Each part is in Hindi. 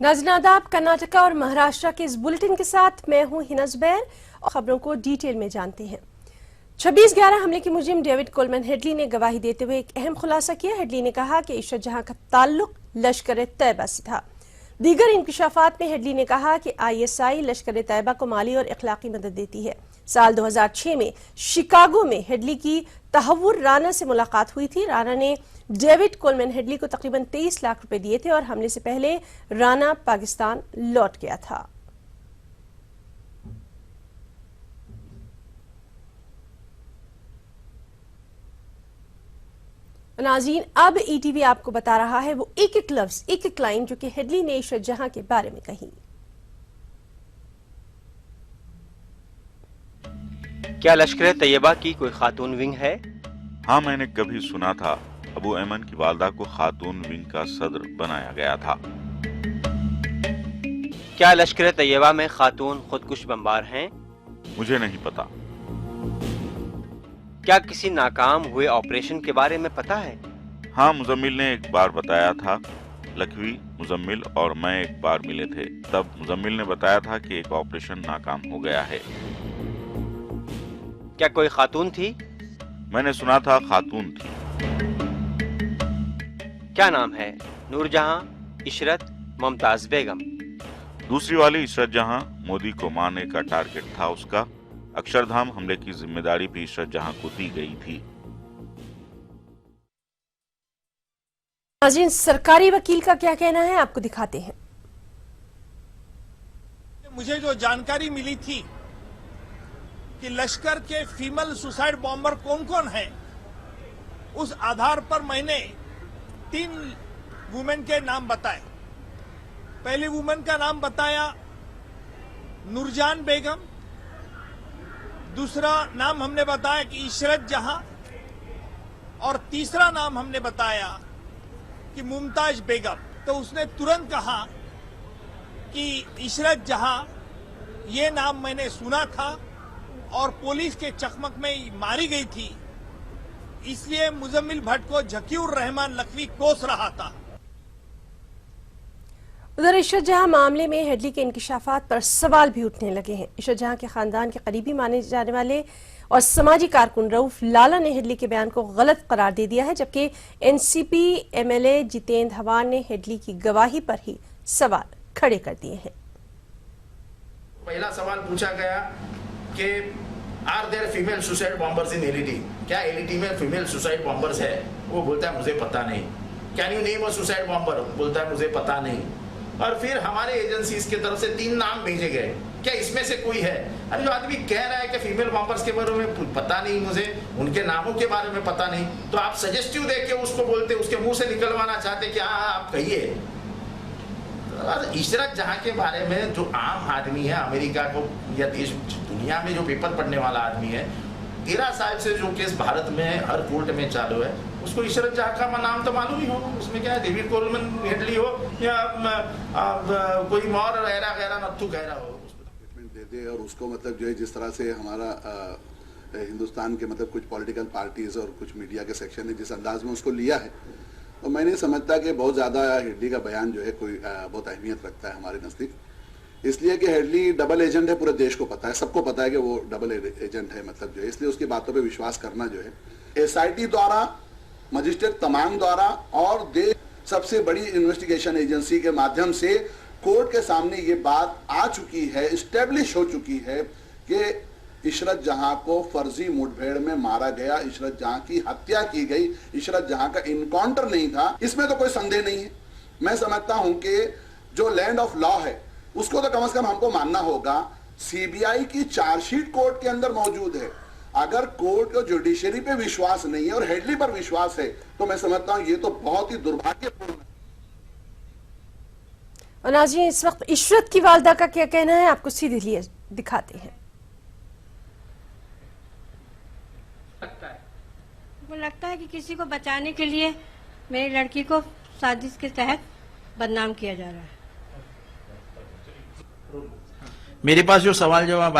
नाज़रीन आदाब, कर्नाटका और महाराष्ट्र के इस बुलेटिन के साथ मैं हूं हिना जुबैर और खबरों को डिटेल में जानते हैं। 26/11 हमले के मुजरिम डेविड कोलमन हेडली ने गवाही देते हुए एक अहम खुलासा किया। हेडली ने कहा कि इशरत जहां का ताल्लुक लश्कर तैयबा से था। दीगर इंकशाफात में हेडली ने कहा कि ISI लश्कर तैयबा को माली और अखलाकी मदद देती है। साल 2006 में शिकागो में हेडली की तहव्वुर राना से मुलाकात हुई थी। राना ने डेविड कोलमन हेडली को तकरीबन 23 लाख रुपए दिए थे और हमले से पहले राना पाकिस्तान लौट गया था। नाज़रीन, अब ETV आपको बता रहा है वो एक एक लफ्ज, एक एक लाइन जो कि हेडली ने इशरत जहां के बारे में कही। क्या लश्कर तैयबा की कोई खातून विंग है? हाँ, मैंने कभी सुना था अबू ऐमन की वालदा को खातून विंग का सदर बनाया गया था। क्या लश्कर तैयबा में खातून खुदकुश बमबार हैं? मुझे नहीं पता। क्या किसी नाकाम हुए ऑपरेशन के बारे में पता है? हाँ, मुजम्मिल ने एक बार बताया था। लखवी, मुजम्मिल और मैं एक बार मिले थे। तब मुजम्मिल ने बताया था कि एक ऑपरेशन नाकाम हो गया है। क्या कोई खातून थी? मैंने सुना था खातून थी। क्या नाम है? नूरजहां, इशरत, मुमताज बेगम। दूसरी वाली इशरत जहां मोदी को मारने का टारगेट था उसका। अक्षरधाम हमले की जिम्मेदारी भी इशरत जहां को दी गई थी। नाज़रीन, सरकारी वकील का क्या कहना है आपको दिखाते हैं। मुझे जो जानकारी मिली थी कि लश्कर के फीमेल सुसाइड बॉम्बर कौन कौन है, उस आधार पर मैंने 3 वुमेन के नाम बताए। पहली वुमेन का नाम बताया नूरजान बेगम, दूसरा नाम हमने बताया कि इशरत जहां, और तीसरा नाम हमने बताया कि मुमताज बेगम। तो उसने तुरंत कहा कि इशरत जहां ये नाम मैंने सुना था और पुलिस के चकमक में मारी गई थी, इसलिए मुजम्मिल भट्ट को झकीउर रहमान लखवी कोस रहा था। उधर इशरत जहां मामले में हेडली के इंकशाफात पर सवाल भी उठने लगे हैं। इशरत जहां के खानदान के करीबी माने जाने वाले और समाजी कारकुन रऊफ लाला ने हेडली के बयान को गलत करार दे दिया है, जबकि NCP MLA जितेंद्र हवान ने हेडली की गवाही पर ही सवाल खड़े कर दिए हैं। पहला सवाल पूछा गया कि are there female suicide bombers in LET? क्या LET में फीमेल सुसाइड बॉम्बर्स है? वो बोलता है मुझे पता नहीं। Can you name a suicide bomber? बोलता है मुझे पता नहीं। और फिर हमारे एजेंसीज की तरफ से 3 नाम भेजे गए, क्या इसमें से कोई है? अरे जो आदमी कह रहा है कि फीमेल बॉम्बर्स के बारे में पता नहीं, मुझे उनके नामों के बारे में पता नहीं, तो आप सजेस्टिव दे के उसको बोलते, उसके मुंह से निकलवाना चाहते कि हाँ आप कहिए। इशरत जहां के बारे में जो आम आदमी है, अमेरिका को या देश दुनिया में जो पेपर पढ़ने वाला आदमी है, 13 साल से जो केस भारत में हर कोर्ट में चालू है, उसको इशरत जहां का नाम तो मालूम ही होगा। उसमें क्या है, डेविड कोलमन हेडली हो या कोई और गैरा गैरा नत्थू गैरा हो, दे दे। और उसको मतलब जो है जिस तरह से हमारा हिंदुस्तान के मतलब कुछ पॉलिटिकल पार्टीज और कुछ मीडिया के सेक्शन ने जिस अंदाज में उसको लिया है, तो मैं नहीं समझता कि बहुत ज़्यादा हेडली का बयान जो है कोई बहुत अहमियत रखता है हमारे नज़दीक। इसलिए कि हेडली डबल एजेंट है, पूरे देश को पता है, सबको पता है कि वो डबल एजेंट है, मतलब जो है, इसलिए उसकी बातों पे विश्वास करना जो है SIT द्वारा, मजिस्ट्रेट तमाम द्वारा और देश सबसे बड़ी इन्वेस्टिगेशन एजेंसी के माध्यम से कोर्ट के सामने ये बात आ चुकी है, इस्टेब्लिश हो चुकी है कि इशरत जहां को फर्जी मुठभेड़ में मारा गया, इशरत जहां की हत्या की गई, इशरत जहां का इनकाउंटर नहीं था, इसमें तो कोई संदेह नहीं है। मैं समझता हूं कि जो लैंड ऑफ लॉ है उसको तो कम से कम हमको मानना होगा। CBI की चार्जशीट कोर्ट के अंदर मौजूद है। अगर कोर्ट और जुडिशरी पे विश्वास नहीं है और हेडली पर विश्वास है, तो मैं समझता हूं ये तो बहुत ही दुर्भाग्यपूर्ण है। और नाज़रीन, इस वक्त इशरत की वालदा का क्या कहना है आपको सीधे लिए दिखाते हैं। वो लगता है कि किसी को बचाने के लिए मेरी लड़की को साजिश के तहत बदनाम किया जा रहा है। मेरे पास जो सवाल जवाब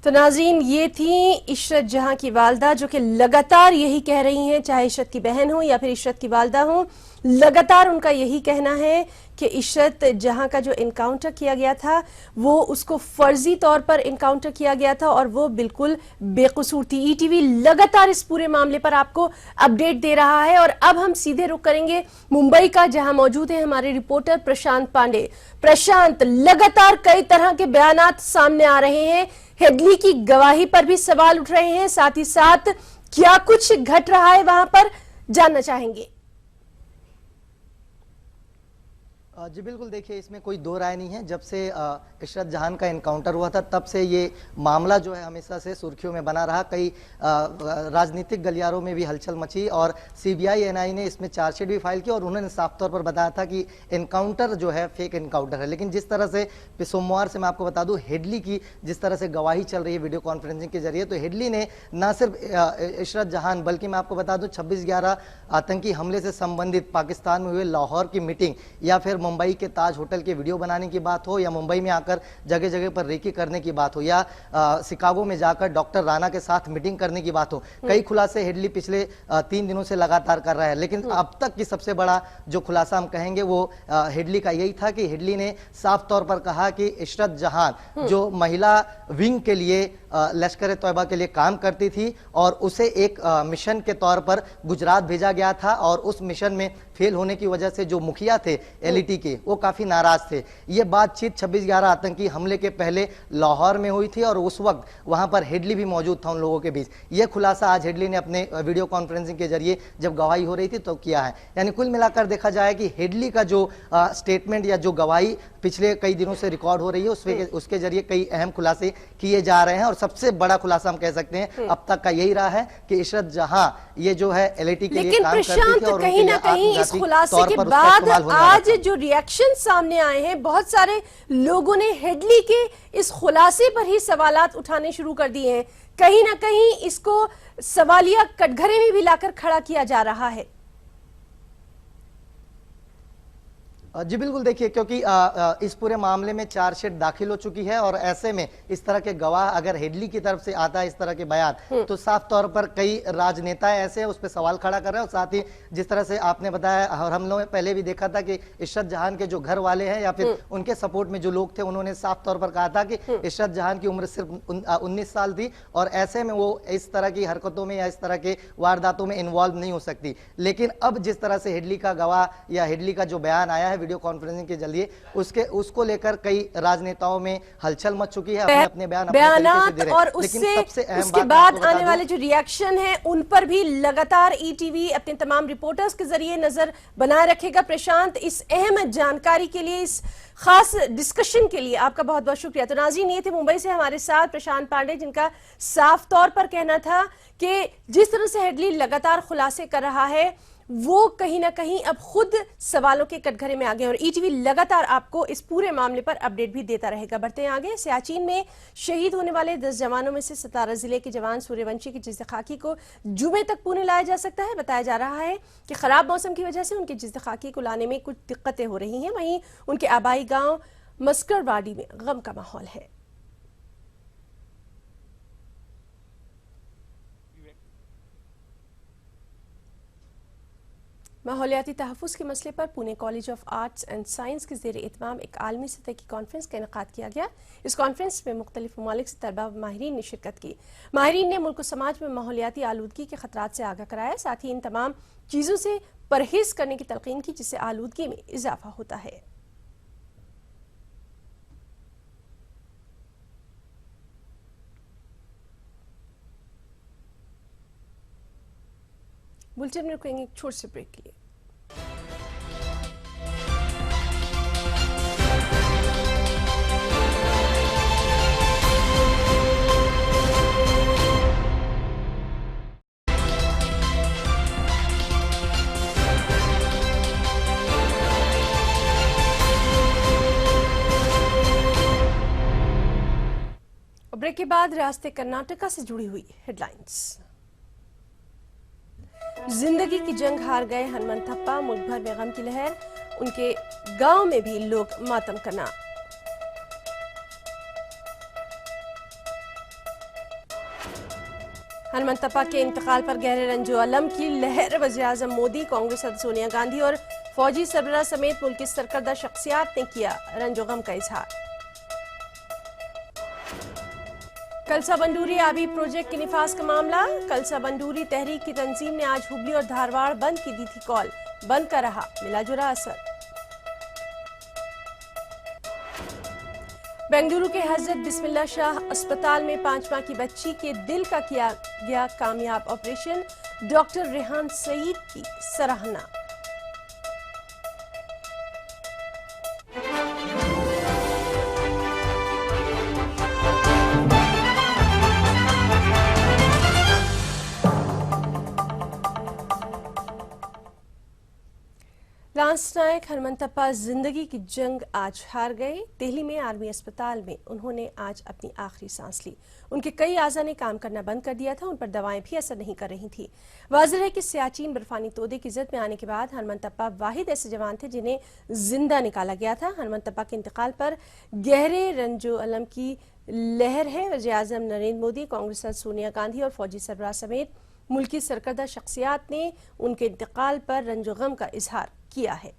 तो नाज़रीन, ये थी इशरत जहां की वालदा जो कि लगातार यही कह रही हैं, चाहे इशरत की बहन हो या फिर इशरत की वालदा हो, लगातार उनका यही कहना है कि इशरत जहां का जो इनकाउंटर किया गया था वो उसको फर्जी तौर पर इनकाउंटर किया गया था और वो बिल्कुल बेकसूर थी। ईटीवी लगातार इस पूरे मामले पर आपको अपडेट दे रहा है और अब हम सीधे रुख करेंगे मुंबई का, जहां मौजूद है हमारे रिपोर्टर प्रशांत पांडे। प्रशांत, लगातार कई तरह के बयानात सामने आ रहे हैं, हेडली की गवाही पर भी सवाल उठ रहे हैं, साथ ही साथ क्या कुछ घट रहा है वहां पर, जानना चाहेंगे। जी बिल्कुल, देखिए इसमें कोई दो राय नहीं है। जब से इशरत जहान का इनकाउंटर हुआ था तब से ये मामला जो है हमेशा से सुर्खियों में बना रहा। कई राजनीतिक गलियारों में भी हलचल मची और सीबीआई एनआई ने इसमें चार्जशीट भी फाइल की और उन्होंने साफ तौर पर बताया था कि इनकाउंटर जो है फेक इनकाउंटर है। लेकिन जिस तरह से सोमवार से मैं आपको बता दूं, हेडली की जिस तरह से गवाही चल रही है वीडियो कॉन्फ्रेंसिंग के जरिए, तो हेडली ने न सिर्फ इशरत जहान बल्कि मैं आपको बता दूं 26/11 आतंकी हमले से संबंधित पाकिस्तान में हुए लाहौर की मीटिंग या फिर मुंबई के ताज होटल के वीडियो बनाने की बात हो या मुंबई में आकर जगह जगह पर रेकी करने की बात हो या शिकागो में जाकर डॉक्टर राणा के साथ मीटिंग करने की बात हो, कई खुलासे हेडली पिछले 3 दिनों से लगातार कर रहा है। लेकिन अब तक की सबसे बड़ा जो खुलासा हम कहेंगे वो हेडली का यही था कि हेडली ने साफ तौर पर कहा कि इशरत जहान जो महिला विंग के लिए लश्कर तौबा के लिए काम करती थी और उसे एक मिशन के तौर पर गुजरात भेजा गया था और उस मिशन में फेल होने की वजह से जो मुखिया थे एलईटी के वो काफी नाराज थे। ये बातचीत 26/11 आतंकी हमले के पहले लाहौर में हुई थी और उस वक्त वहां पर हेडली भी मौजूद था उन लोगों के बीच। ये खुलासा आज हेडली ने अपने वीडियो कॉन्फ्रेंसिंग के जरिए जब गवाही हो रही थी तो किया है। यानी कुल मिलाकर देखा जाए कि हेडली का जो स्टेटमेंट या जो गवाही पिछले कई दिनों से रिकॉर्ड हो रही है उसके जरिए कई अहम खुलासे किए जा रहे हैं और सबसे बड़ा खुलासा हम कह सकते हैं अब तक का यही रहा है कि इशरत जहां ये जो है एलईटी के लिए काम करती थी और कहीं ना कहीं इस खुलासे के बाद आज जो रिएक्शन सामने आए हैं, बहुत सारे लोगों ने हेडली के इस खुलासे पर ही सवालात उठाने शुरू कर दिए हैं। कहीं ना कहीं इसको सवालिया कटघरे में भी लाकर खड़ा किया जा रहा है। जी बिल्कुल, देखिए क्योंकि इस पूरे मामले में चार्जशीट दाखिल हो चुकी है और ऐसे में इस तरह के गवाह अगर हेडली की तरफ से आता है इस तरह के बयान तो साफ तौर पर कई राजनेता ऐसे हैं उस पर सवाल खड़ा कर रहे हैं। और साथ ही जिस तरह से आपने बताया और हम लोगों ने पहले भी देखा था कि इशरत जहान के जो घर वाले हैं या फिर उनके सपोर्ट में जो लोग थे उन्होंने साफ तौर पर कहा था कि इशरत जहान की उम्र सिर्फ 19 साल थी और ऐसे में वो इस तरह की हरकतों में या इस तरह के वारदातों में इन्वॉल्व नहीं हो सकती। लेकिन अब जिस तरह से हेडली का गवाह या हेडली का जो बयान आया है वीडियो कॉन्फ्रेंसिंग के जरिए उसको लेकर कई राजनेताओं में हलचल मच चुकी है। अपने बयानात और उसके बाद आने वाले जो रिएक्शन है उन पर भी लगातार ईटीवी अपने तमाम रिपोर्टर्स के जरिए नजर बनाए रखेगा। प्रशांत, इस अहम जानकारी के लिए, इस खास डिस्कशन के लिए आपका बहुत बहुत शुक्रिया। तो नाज़रीन, ये थे मुंबई से हमारे साथ प्रशांत पांडे, जिनका साफ तौर पर कहना था कि जिस तरह से हेडली लगातार खुलासे कर रहा है वो कहीं ना कहीं अब खुद सवालों के कटघरे में आ गए और ईटीवी लगातार आपको इस पूरे मामले पर अपडेट भी देता रहेगा। बढ़ते हैं आगे। सियाचिन में शहीद होने वाले 10 जवानों में से 17 जिले के जवान सूर्यवंशी की जिस्द खाकी को जुमे तक पुणे लाया जा सकता है। बताया जा रहा है कि खराब मौसम की वजह से उनकी जिस्द खाकी को लाने में कुछ दिक्कतें हो रही हैं। वहीं उनके आबाई गांव मस्करवाड़ी में गम का माहौल है। माहौलियाती तहफ़्फ़ुज़ के मसले पर Pune college of arts and science के ज़ेर एहतमाम एक आलमी सतह की कॉन्फ्रेंस का इनेकाद किया गया। इस कॉन्फ्रेंस में मुख्तलिफ ममालिक से तलबा व माहिरीन ने शिरकत की। माहिरीन ने मुल्क व समाज में माहौलियाती आलूदगी के खतरात से आगाह कराया, साथ ही इन तमाम चीज़ों से परहेज करने की तलकीन की जिससे आलूदगी में इजाफा होता है। बुलेटिन में रुकेंगे एक छोटे से ब्रेक के लिए। ब्रेक के बाद रियासत कर्नाटका से जुड़ी हुई हेडलाइंस। जिंदगी की जंग हार गए हनुमंतप्पा, मुल्क भर में गम की लहर, उनके गांव में भी लोग मातम करना। हनुमंतप्पा के इंतकाल पर गहरे रंजो अलम की लहर। वज़ीर-ए-आज़म मोदी, कांग्रेस सदस्य सोनिया गांधी और फौजी सरबराह समेत मुल्क की सरकर्दा शख्सियात ने किया रंजो गम का इजहार। कलसा बंडूरी आबी प्रोजेक्ट के निफाज का मामला। कलसा बंडूरी तहरीक की तंजीम ने आज हुबली और धारवाड़ बंद की दी थी कॉल, बंद का रहा मिला जुला असर। बेंगलुरु के हजरत बिस्मिल्लाह शाह अस्पताल में 5 माह की बच्ची के दिल का किया गया कामयाब ऑपरेशन। डॉक्टर रेहान सईद की सराहना। लांस नायक हनुमंतप्पा जिंदगी की जंग आज हार गए। दिल्ली में आर्मी अस्पताल में उन्होंने आज अपनी आखिरी सांस ली। उनके कई आज़ा ने काम करना बंद कर दिया था, उन पर दवाएं भी असर नहीं कर रही थी। वाज़ेह है कि सियाचिन बर्फानी तोदे की जद में आने के बाद हनुमंतप्पा वाहिद ऐसे जवान थे जिन्हें जिंदा निकाला गया था। हनुमंतप्पा के इंतकाल पर गहरे रंजो अलम की लहर है। वज़ीर-ए-आज़म नरेंद्र मोदी, कांग्रेस सदस्य सोनिया गांधी और फौजी सरबराह समेत मुल्क की सरकर्दा शख्सियात ने उनके इंतकाल पर रंजो गम का इजहार किया है।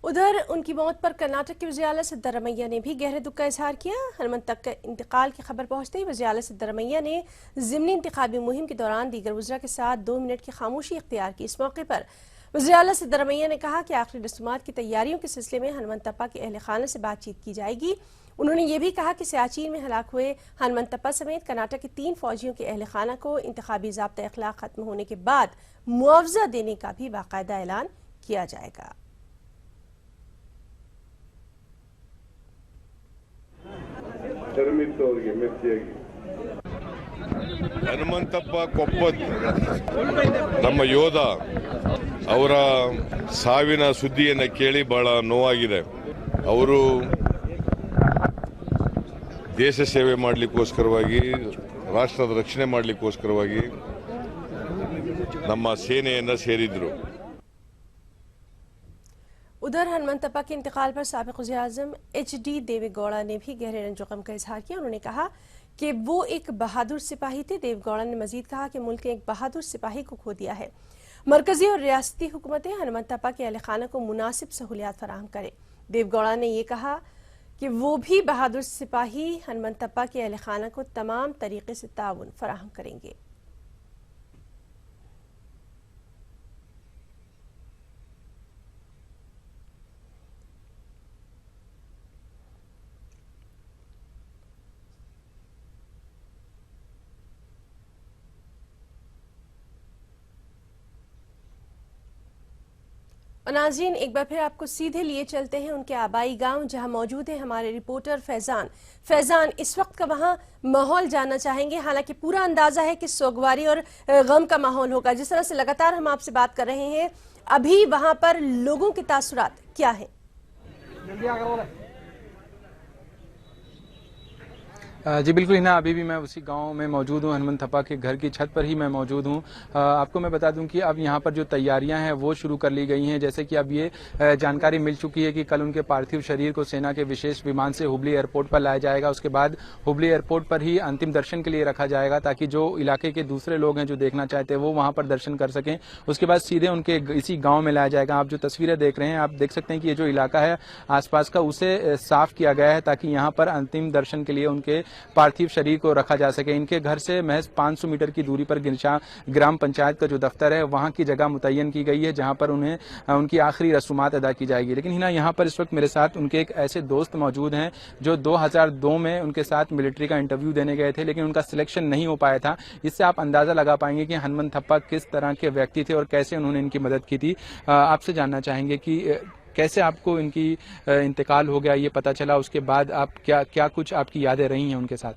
उधर उनकी मौत पर कर्नाटक के वज़ीर आला सिद्धारमैया ने भी गहरे दुख का इजहार किया। हनुमंतप्पा के इंतकाल की खबर पहुंचते ही वज़ीर आला सिद्धारमैया ने ज़िमनी इंतखाबी मुहिम के दौरान दीगर वज़रा के साथ 2 मिनट की खामोशी इख्तियार की। इस मौके पर वज़ीर आला सिद्धारमैया ने कहा कि आखिरी रस्मात की तैयारियों के सिलसिले में हनुमंतप्पा के अहल खाना से बातचीत की जाएगी। उन्होंने ये भी कहा कि सियाचिन में हलाक हुए हनुमंतप्पा समेत कर्नाटक के 3 फौजियों के अहल खाना को इंतखाबी ज़ाब्ता अखलाक खत्म होने के बाद मुआवजा देने का भी बाकायदा ऐलान किया जाएगा। ಹನುಮಂತಪ್ಪ ಕೊಪ್ಪದ್ ನಮ್ಮ ಯೋಧ ಅವರ ಸಾವಿನ ಸುದ್ದಿಯನ್ನು ಕೇಳಿ ಬಹಳ ನೋವಾಗಿದೆ. ಅವರು ದೇಶ ಸೇವೆ ಮಾಡಲಿಕ್ಕೋಸ್ಕರವಾಗಿ, ರಾಷ್ಟ್ರದ ರಕ್ಷಣೆ ಮಾಡಲಿಕ್ಕೋಸ್ಕರವಾಗಿ ನಮ್ಮ ಸೇನೆಯನ್ನು ಸೇರಿದ್ರು. उधर हनुमंतप्पा के इंतकाल पर साबिक वज़ीर-ए-आज़म HD देवेगौड़ा ने भी गहरे रंजो गम का इजहार किया। उन्होंने कहा कि वो एक बहादुर सिपाही थे। देवेगौड़ा ने मजीद कहा कि मुल्क ने एक बहादुर सिपाही को खो दिया है। मरकजी और रियासती हुकूमतें हनुमंतप्पा के अहल खाना को मुनासिब सहूलियात फराहम करें। देवेगौड़ा ने यह कहा कि वो भी बहादुर सिपाही हनुमंतप्पा के अहल खाना को तमाम तरीके से ताउन फराहम करेंगे। और नाज़रीन, एक बार फिर आपको सीधे लिए चलते हैं उनके आबाई गांव, जहां मौजूद है हमारे रिपोर्टर फैजान। इस वक्त का वहां माहौल जानना चाहेंगे। हालांकि पूरा अंदाजा है कि सोगवारी और गम का माहौल होगा। जिस तरह से लगातार हम आपसे बात कर रहे हैं, अभी वहां पर लोगों के तासुरात क्या है? जी बिल्कुल हिना, अभी भी मैं उसी गांव में मौजूद हूं। हनुमंतप्पा के घर की छत पर ही मैं मौजूद हूं। आपको मैं बता दूं कि अब यहां पर जो तैयारियां हैं वो शुरू कर ली गई हैं। जैसे कि अब ये जानकारी मिल चुकी है कि कल उनके पार्थिव शरीर को सेना के विशेष विमान से हुबली एयरपोर्ट पर लाया जाएगा। उसके बाद हुबली एयरपोर्ट पर ही अंतिम दर्शन के लिए रखा जाएगा, ताकि जो इलाके के दूसरे लोग हैं जो देखना चाहते हैं वो वहां पर दर्शन कर सकें। उसके बाद सीधे उनके इसी गाँव में लाया जाएगा। आप जो तस्वीरें देख रहे हैं, आप देख सकते हैं कि ये जो इलाका है आसपास का, उसे साफ किया गया है ताकि यहाँ पर अंतिम दर्शन के लिए उनके पार्थिव शरीर को रखा जा सके। इनके घर से महज 500 मीटर की दूरी पर गिरशा ग्राम पंचायत का जो दफ्तर है वहां की जगह मुतय्यन की गई है, जहां पर उन्हें उनकी आखिरी रसूमात अदा की जाएगी। लेकिन हिना, यहाँ पर इस वक्त मेरे साथ उनके एक ऐसे दोस्त मौजूद हैं जो 2002 में उनके साथ मिलिट्री का इंटरव्यू देने गए थे, लेकिन उनका सिलेक्शन नहीं हो पाया था। इससे आप अंदाजा लगा पाएंगे कि हनुमंतप्पा किस तरह के व्यक्ति थे और कैसे उन्होंने इनकी मदद की थी। आपसे जानना चाहेंगे कि कैसे आपको इनकी इंतकाल हो गया, ये पता चला, उसके बाद आप क्या कुछ आपकी यादें रही हैं उनके साथ?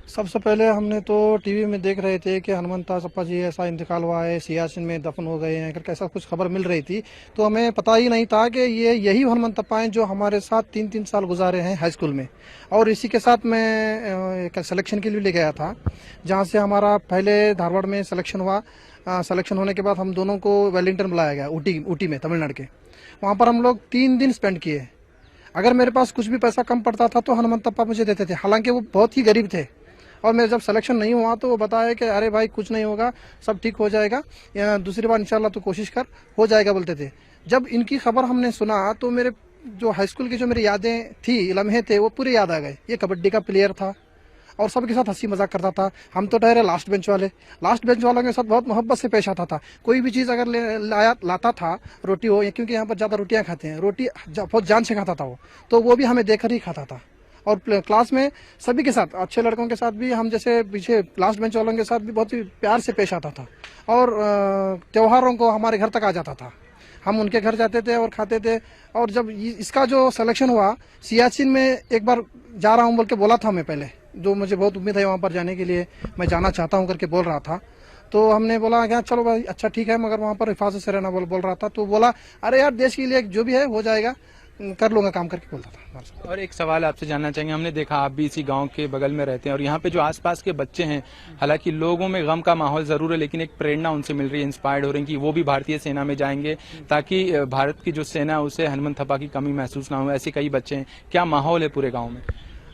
सबसे पहले हमने तो टीवी में देख रहे थे कि हनुमंतप्पा जी ऐसा इंतकाल हुआ है, सियाचिन में दफन हो गए हैं करके ऐसा कुछ खबर मिल रही थी। तो हमें पता ही नहीं था कि ये यही हनुमंतप्पा हैं जो हमारे साथ 3-3 साल गुजारे हैं हाई स्कूल में। और इसी के साथ मैं सिलेक्शन के लिए ले गया था, जहाँ से हमारा पहले धारवाड़ में सिलेक्शन हुआ। सिलेक्शन होने के बाद हम दोनों को वेलिंगटन बुलाया गया, ऊटी में, तमिलनाडु के। वहाँ पर हम लोग 3 दिन स्पेंड किए। अगर मेरे पास कुछ भी पैसा कम पड़ता था तो हनुमंतप्पा मुझे देते थे, हालांकि वो बहुत ही गरीब थे। और मैं जब सिलेक्शन नहीं हुआ तो वो बताया कि अरे भाई कुछ नहीं होगा, सब ठीक हो जाएगा, दूसरी बार इंशाल्लाह तो कोशिश कर, हो जाएगा बोलते थे। जब इनकी खबर हमने सुना तो मेरे जो हाई स्कूल की जो मेरी यादें थी, लम्हे थे, वो पूरे याद आ गए। ये कबड्डी का प्लेयर था और सबके साथ हंसी मजाक करता था। हम तो ठहरे लास्ट बेंच वालों के साथ बहुत मोहब्बत से पेश आता था। कोई भी चीज़ अगर लाता था, रोटी हो, क्योंकि यहाँ पर ज़्यादा रोटियाँ खाते हैं, रोटी बहुत जान से खाता था वो, तो वो भी हमें देखकर ही खाता था। और क्लास में सभी के साथ, अच्छे लड़कों के साथ भी, हम जैसे पीछे लास्ट बेंच वालों के साथ भी बहुत ही प्यार से पेश आता था। और त्योहारों को हमारे घर तक आ जाता था, हम उनके घर जाते थे और खाते थे। और जब इसका जो सिलेक्शन हुआ, सियाचिन में एक बार जा रहा हूँ बोल के बोला था मैं पहले, जो मुझे बहुत उम्मीद है वहाँ पर जाने के लिए, मैं जाना चाहता हूँ करके बोल रहा था। तो हमने बोला क्या चलो भाई अच्छा ठीक है, मगर वहाँ पर हिफाजत से रहना बोल रहा था। तो बोला अरे यार देश के लिए जो भी है हो जाएगा, कर लूंगा काम करके बोलता था। और एक सवाल आपसे जानना चाहेंगे, हमने देखा आप भी इसी गांव के बगल में रहते हैं और यहाँ पे जो आसपास के बच्चे हैं, हालांकि लोगों में गम का माहौल जरूर है, लेकिन एक प्रेरणा उनसे मिल रही है, इंस्पायर्ड हो रही है कि वो भी भारतीय सेना में जाएंगे ताकि भारत की जो सेना है उसे हनुमंतप्पा की कमी महसूस ना हो। ऐसे कई बच्चे हैं, क्या माहौल है पूरे गाँव में?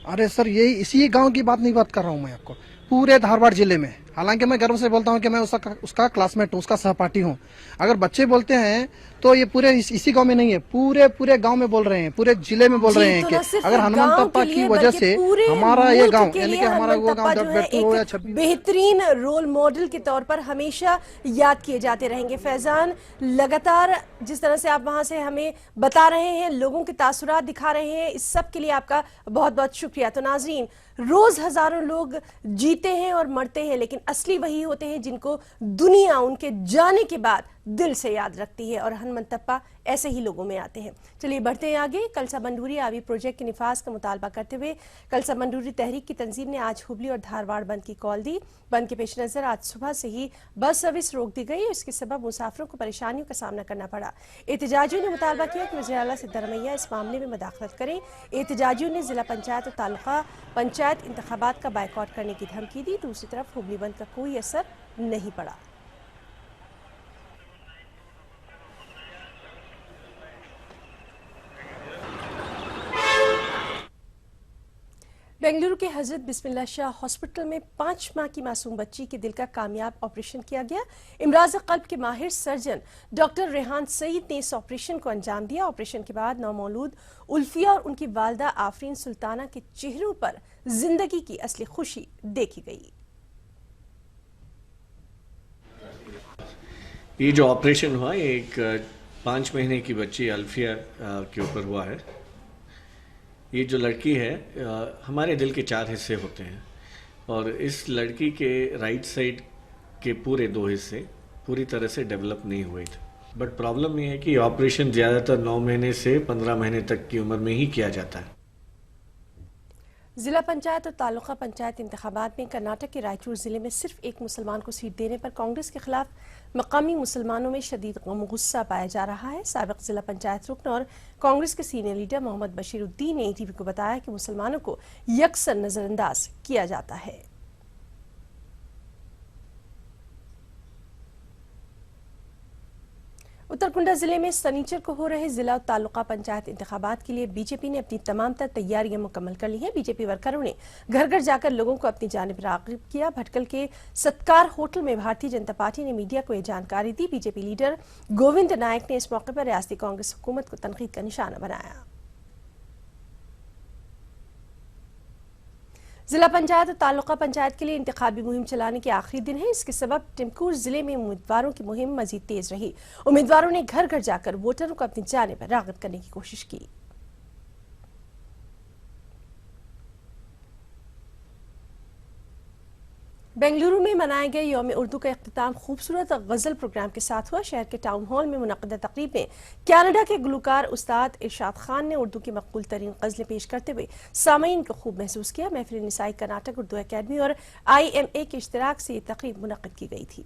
अरे सर, यही इसी गांव की बात कर रहा हूं मैं आपको, पूरे धारवाड़ जिले में। हालांकि मैं गर्व से बोलता हूं कि मैं उसका क्लासमेट हूं, उसका सहपाठी हूं। अगर बच्चे बोलते हैं तो ये पूरे इसी गांव में नहीं है, पूरे गांव में बोल रहे हैं, पूरे जिले में बोल रहे हैं कि अगर हनुमंतप्पा की वजह से हमारा ये गांव, यानी कि हमारा वो गांव हो या बेहतरीन रोल मॉडल के तौर पर हमेशा याद किए जाते रहेंगे। फैजान, लगातार जिस तरह से आप वहां से हमें बता रहे हैं, लोगों के तासुरात दिखा रहे हैं, इस सब के लिए आपका बहुत बहुत शुक्रिया। तो नाजरीन, रोज हजारों लोग जीते हैं और मरते हैं, लेकिन असली वही होते हैं जिनको दुनिया उनके जाने के बाद दिल से याद रखती है, और हनुमंतप्पा ऐसे ही लोगों में आते हैं। चलिए बढ़ते हैं आगे। कलसा मंडूरी आवी प्रोजेक्ट के निफाज का मुतालबा करते हुए कलसा मंडूरी तहरीक की तंजीम ने आज हुबली और धारवाड़ बंद की कॉल दी। बंद के पेश नजर आज सुबह से ही बस सर्विस रोक दी गई। इसके सबब मुसाफिरों को परेशानियों का सामना करना पड़ा। एहतजाजियों ने मुतालबा किया कि वज़ीर आला सिद्धारमैया इस मामले में मदाखलत करें। एहतजाजियों ने जिला पंचायत और तालुका पंचायत इंतखाबात का बायकॉट करने की धमकी दी। दूसरी तरफ हुबली बंद का कोई असर नहीं पड़ा। बेंगलुरु के हजरत बिस्मिल्लाह शाह हॉस्पिटल में 5 माह की मासूम बच्ची के दिल का कामयाब ऑपरेशन किया गया। इमराज कल्ब के माहिर सर्जन डॉक्टर रेहान सईद ने इस ऑपरेशन को अंजाम दिया। ऑपरेशन के बाद नौमौलूद उल्फिया और उनकी वालदा आफरीन सुल्ताना के चेहरों पर जिंदगी की असली खुशी देखी गई। ये जो ऑपरेशन हुआ, ये एक 5 महीने की बच्ची अल्फिया के ऊपर हुआ है। ये जो लड़की है, हमारे दिल के 4 हिस्से होते हैं और इस लड़की के राइट साइड के पूरे 2 हिस्से पूरी तरह से डेवलप नहीं हुए थे। बट प्रॉब्लम ये है कि ऑपरेशन ज़्यादातर 9 महीने से 15 महीने तक की उम्र में ही किया जाता है। जिला पंचायत और तालुका पंचायत इंतखाबात में कर्नाटक के रायचूर जिले में सिर्फ एक मुसलमान को सीट देने पर कांग्रेस के खिलाफ मकामी मुसलमानों में शदीद गम गुस्सा पाया जा रहा है। साबिक जिला पंचायत रुकन और कांग्रेस के सीनियर लीडर मोहम्मद बशीरुद्दीन ने ATV को बताया कि मुसलमानों को यकसर नजरअंदाज किया जाता है। उत्तरकुंडा जिले में सनीचर को हो रहे जिला और तालुका पंचायत इंतखाबात के लिए बीजेपी ने अपनी तमाम तर तैयारियां मुकम्मल कर ली हैं। बीजेपी वर्करों ने घर घर जाकर लोगों को अपनी जानिब राग़िब किया। भटकल के सत्कार होटल में भारतीय जनता पार्टी ने मीडिया को यह जानकारी दी। बीजेपी लीडर गोविंद नायक ने इस मौके पर रियासती कांग्रेस हुकूमत को तनकीद का निशाना बनाया। जिला पंचायत और तालुका पंचायत के लिए इंतखाबी मुहिम चलाने के आखिरी दिन है। इसके सबब टिमकुर जिले में उम्मीदवारों की मुहिम मजीद तेज रही। उम्मीदवारों ने घर घर जाकर वोटरों को अपनी जानिब राग़िब करने की कोशिश की। बेंगलुरु में मनाए गए यौम उर्दू का इख्तिताम खूबसूरत गजल प्रोग्राम के साथ हुआ। शहर के टाउन हॉल में मुनक़्क़िदा तक़रीब में कनाडा के गुलकार उस्ताद इरशाद खान ने उर्दू की मकबूल तरीन गजलें पेश करते हुए सामईन को खूब महसूस किया। महफिल निसाई कर्नाटक उर्दू अकेडमी और IMA के इश्तिराक से ये तक़रीब मुनक़्क़िद की गई थी।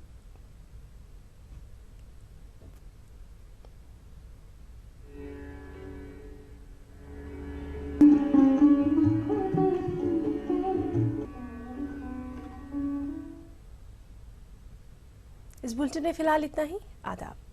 इस बुलेटिन में फिलहाल इतना ही। आदाब।